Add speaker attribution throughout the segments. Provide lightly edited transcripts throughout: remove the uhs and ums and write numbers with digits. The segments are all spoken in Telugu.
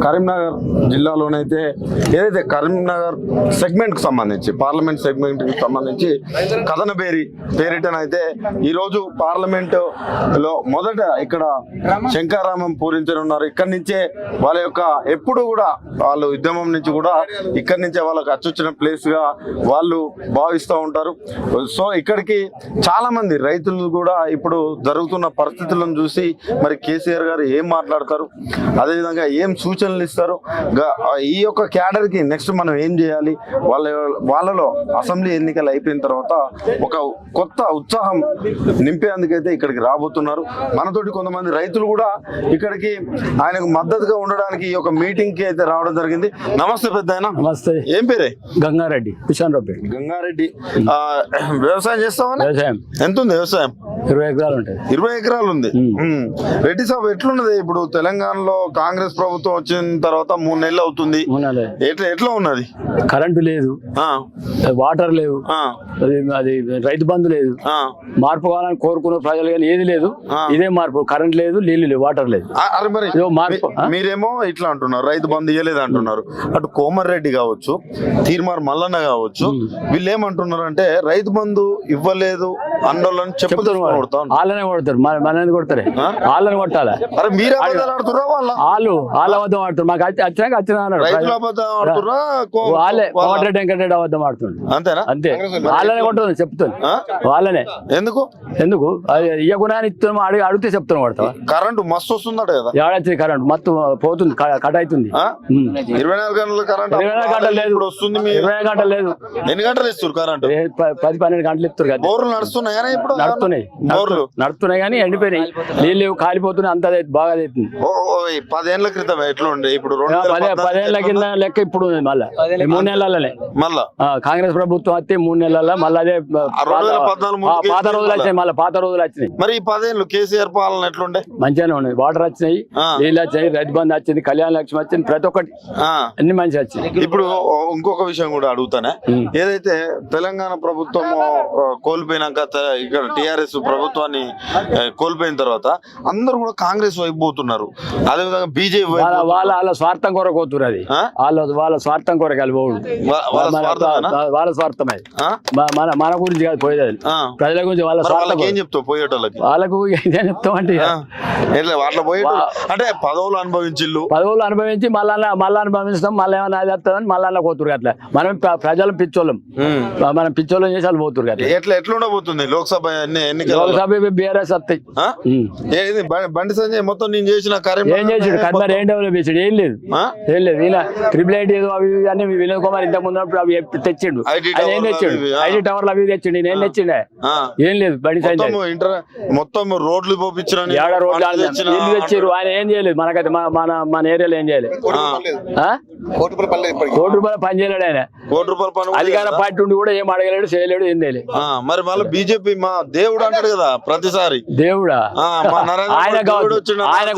Speaker 1: కరీంనగర్ జిల్లాలోనైతే ఏదైతే కరీంనగర్ సెగ్మెంట్కి సంబంధించి పార్లమెంట్ సెగ్మెంట్కి సంబంధించి కథనబేరి పేరిటనైతే ఈరోజు పార్లమెంటులో మొదట ఇక్కడ శంకారామం పూరించనున్నారు. ఇక్కడి నుంచే వాళ్ళ యొక్క ఎప్పుడు కూడా వాళ్ళు ఉద్యమం నుంచి కూడా ఇక్కడి నుంచే వాళ్ళకి అచ్చొచ్చిన ప్లేస్గా వాళ్ళు భావిస్తూ ఉంటారు. సో ఇక్కడికి చాలా మంది రైతులు కూడా ఇప్పుడు జరుగుతున్న పరిస్థితులను చూసి మరి కేసీఆర్ గారు ఏం మాట్లాడతారు, అదేవిధంగా ఏం సూచనలు ఇస్తారు, ఈ యొక్క క్యాడర్కి నెక్స్ట్ మనం ఏం చేయాలి, వాళ్ళలో అసెంబ్లీ ఎన్నికలు అయిపోయిన తర్వాత ఒక కొత్త ఉత్సాహం నింపేందుకైతే ఇక్కడికి రాబోతున్నారు. మనతోటి కొంతమంది రైతులు కూడా ఇక్కడికి ఆయనకు మద్దతుగా ఉండడానికి ఈ యొక్క మీటింగ్ కి అయితే రావడం జరిగింది. నమస్తే పెద్దాయన.
Speaker 2: నమస్తే.
Speaker 1: ఏం పేరే?
Speaker 2: గంగారెడ్డి, కిషన్ రెడ్డి.
Speaker 1: గంగారెడ్డి. వ్యవసాయం చేస్తావా?
Speaker 2: వ్యవసాయం ఎంత
Speaker 1: ఉంది? వ్యవసాయం
Speaker 2: 20 ఎకరాలు ఉంటాయి.
Speaker 1: 20 ఎకరాలు ఉంది. రెడ్డి సాబ్ ఎట్లున్నది ఇప్పుడు తెలంగాణలో కాంగ్రెస్ ప్రభుత్వం వచ్చిన తర్వాత 3 నెలలు అవుతుంది. ఎట్లా ఉన్నది?
Speaker 2: కరెంటు లేదు, వాటర్ లేవు, అది రైతు బంధు లేదు. మార్పు కావాలని కోరుకున్న ప్రజలు కానీ ఏది లేదు. ఇదే మార్పు. కరెంట్ లేదు, నీళ్లు లేవు, వాటర్ లేదు.
Speaker 1: మీరేమో ఇట్లా అంటున్నారు, రైతు బంధు ఇవ్వలేదు అంటున్నారు. అటు కోమర్రెడ్డి కావచ్చు, తీర్మార్ మల్లన్న కావచ్చు, వీళ్ళు ఏమంటున్నారు అంటే రైతు బంధు ఇవ్వలేదు అన్నోళ్ళని చెప్పుతారు.
Speaker 2: వాళ్ళనే కొడతారు, మనని కొడతారు, వాళ్ళని కొట్టాలి. వాళ్ళ అబద్ధం ఆడుతారు. మాకు వచ్చినాక వచ్చినా వాళ్ళే కోమటిరెడ్డి వెంకటరెడ్డి అబద్ధం ఆడుతుంది.
Speaker 1: అంతేనా? అంతే.
Speaker 2: వాళ్ళనే కొట్టదు చెప్తాను. వాళ్ళనే ఎందుకు ఇయ్యకుండా ఇస్తున్నాము అడిగితే చెప్తాను. కొడతావా?
Speaker 1: కరెంటు మస్తు వస్తుందట కదా?
Speaker 2: ఏడాది కరెంట్ మొత్తం పోతుంది, కట్ అవుతుంది.
Speaker 1: 24 గంటల కరెంట్
Speaker 2: 24 గంటలు లేదు. 24 గంటలు లేదు.
Speaker 1: ఎన్ని గంటలు ఇస్తారు కరెంట్?
Speaker 2: 10-12 గంటలు ఇస్తారు కదా.
Speaker 1: బోర్లు నడుస్తున్నాయి కానీ ఇప్పుడు
Speaker 2: నడుస్తున్నాయి కానీ ఎండిపోయినాయి, నీళ్ళు కాలిపోతున్నాయి. అంత బాగా అవుతుంది.
Speaker 1: 10 ఏళ్ల క్రితం ఎట్లా ఉండే? ఇప్పుడు
Speaker 2: 10 ఏళ్ల కింద లెక్క ఇప్పుడు మళ్ళా 3 నెలలనే మళ్ళా కాంగ్రెస్ ప్రభుత్వం వస్తే 3 నెలల మళ్ళీ అదే పాత రోజులు వచ్చినాయి. మళ్ళీ పాత రోజులు వచ్చినాయి.
Speaker 1: మరి ఈ 10 ఏళ్ళు కేసీఆర్ పాలన ఎట్లుండే?
Speaker 2: మంచిగానే ఉన్నాయి. వాటర్ వచ్చినాయి, నీళ్ళు వచ్చినాయి, రైతు బంధు వచ్చింది, కళ్యాణ లక్ష్మి వచ్చింది, ప్రతి ఒక్కటి అన్ని మంచిగా వచ్చినాయి.
Speaker 1: ఇప్పుడు ఇంకొక విషయం కూడా అడుగుతానే, ఏదైతే తెలంగాణ ప్రభుత్వం కోల్పోయినాక ఇక్కడ టిఆర్ఎస్ ప్రభుత్వాన్ని కోల్పోయిన తర్వాత అందరూ కూడా కాంగ్రెస్ వైపు పోతున్నారు, అదేవిధంగా బీజేపీ
Speaker 2: వాళ్ళ స్వార్థం కొరకు పోతున్నారు. అది వాళ్ళ స్వార్థం కొరకు వెళ్ళి పోడు, వాళ్ళ స్వార్థమే. మన గురించి కాదు పోయేది, ప్రజల గురించి. వాళ్ళ స్వార్థం
Speaker 1: ఏం చెప్తావు పోయేటోళ్ళకి?
Speaker 2: వాళ్ళకు ఏం చెప్తాం అంటే
Speaker 1: అంటే పదవులు
Speaker 2: అనుభవించి మళ్ళీ అనుభవిస్తాం, మళ్ళీ ఏమైనా చేస్తామని మళ్ళీ పోతురు. అట్లా మనం ప్రజలు పిచ్చోళ్ళం, మనం పిచ్చోళ్ళం చేసి వాళ్ళు పోతురు.
Speaker 1: ఎట్లా ఉండబోతుంది లోక్సభ
Speaker 2: బీఆర్ఎస్ వస్తాయి.
Speaker 1: బండి సంజయ్ మొత్తం నేను చేసిన
Speaker 2: ఏం చేసాడు? కరీంనగర్ ఏం డెవలప్ చేసాడు? ఏం లేదు. ఈయన 888 అవి అన్ని వినోద్ కుమార్ ఇంత ముందు అవి తెచ్చిండు. ఏం తెచ్చాడు? ఐటీ టవర్లు అవి తెచ్చిండు. నేను తెచ్చిండే ఏం లేదు. బండి సంజయ్
Speaker 1: మొత్తం రోడ్లు
Speaker 2: ఇల్లు తెచ్చారు. ఆయన ఏం చేయలేదు. మనకైతే మన ఏరియాలో ఏం చేయలేదు. కోటి రూపాయలు పని చేయలేడు ఆయన. అధికార పార్టీ ఉండి కూడా ఏం అడగలేడు, చేయలేడు, ఏం చేయలేదు.
Speaker 1: మరి మళ్ళీ బీజేపీ మా దేవుడు అంటాడు కదా ప్రతిసారి.
Speaker 2: దేవుడా? ఆయన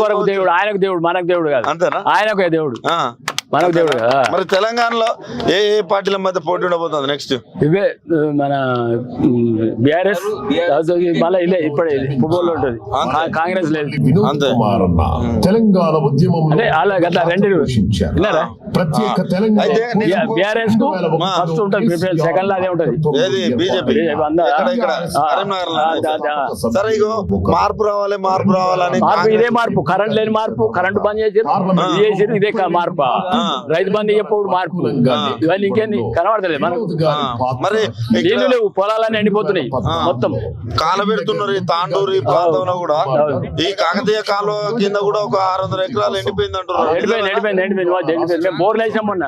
Speaker 2: కొరకు దేవుడు, ఆయనకు దేవుడు, మనకు దేవుడు కాదు. అంతేనా? ఆయనకు దేవుడు, మనకు దేవుడు.
Speaker 1: మరి తెలంగాణలో ఏ పార్టీల మధ్య పోటీ ఉండబోతుంది నెక్స్ట్?
Speaker 2: ఇవే మన బీఆర్ఎస్ మళ్ళీ ఇదే ఇప్పుడే ఫుట్బాల్ ఉంటుంది. కాంగ్రెస్ లేదు.
Speaker 3: తెలంగాణ ఉద్యమం
Speaker 2: అంటే అలా గట్లా రెండు విన్నారా? బీఆర్ఎస్ కు ఫస్ట్ ఉంటుంది ప్రిఫరెన్స్, సెకండ్ లో అదే ఉంటుంది
Speaker 1: బీజేపీ. మార్పు రావాలని
Speaker 2: ఇదే మార్పు. కరెంట్ లేని మార్పు, కరెంట్ బంద్ చేసారు, ఇదే మార్పు. రైతు బంధు ఎప్పుడు మార్పు, ఇవన్నీ ఇంకేంది కనబడతలేదు మనకు.
Speaker 1: మరి
Speaker 2: నీళ్లు లేవు, పొలాలన్నీ ఎండిపోతున్నాయి మొత్తం.
Speaker 1: కాలబెడుతున్నారు. ఈ తాండూరు ఈ ప్రాంతంలో కూడా ఈ కాకతీయ కాలువ కింద కూడా ఒక 600 ఎకరాలు ఎండిపోయింది అంటున్నారు.
Speaker 2: ఎండిపోయింది. బోర్లు వేసాం మొన్న,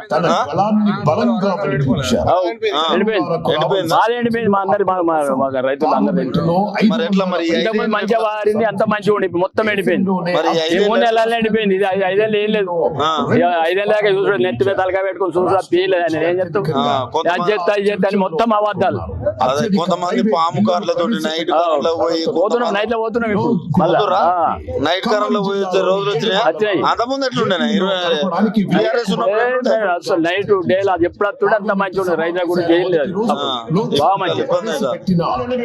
Speaker 2: ఎండిపోయింది. మా అందరి రైతులు అందరూ మంచిగా వారింది, అంత మంచిగా ఉండి మొత్తం ఎండిపోయింది. 3 నెలల్లో ఎండిపోయింది. ఇది 5 ఏళ్ళు ఏం లేదు. 5 ఏళ్ళ దాకా చూసాడు, నెత్తి మీద తలకాయ పెట్టుకుని చూసా పీలేదు. అని ఏం చెప్తాం? అది చేస్తా ఇది చేస్తా అని మొత్తం అబద్ధాలు.
Speaker 1: కొంతమంది పాము కార్లతో నైట్
Speaker 2: పోతున్నాం, నైట్ లో పోతున్నాం. ఇప్పుడు
Speaker 1: నైట్ కారంలో పోయి రోజులు వచ్చినాయి. అంతకుముందు ఎట్లుండే
Speaker 2: అసలు నైట్ డే అది ఎప్పుడు వస్తుండే అంత మంచిగా ఉండదు. రైతుల గురించి ఏం లేదు, బాగా మంచి.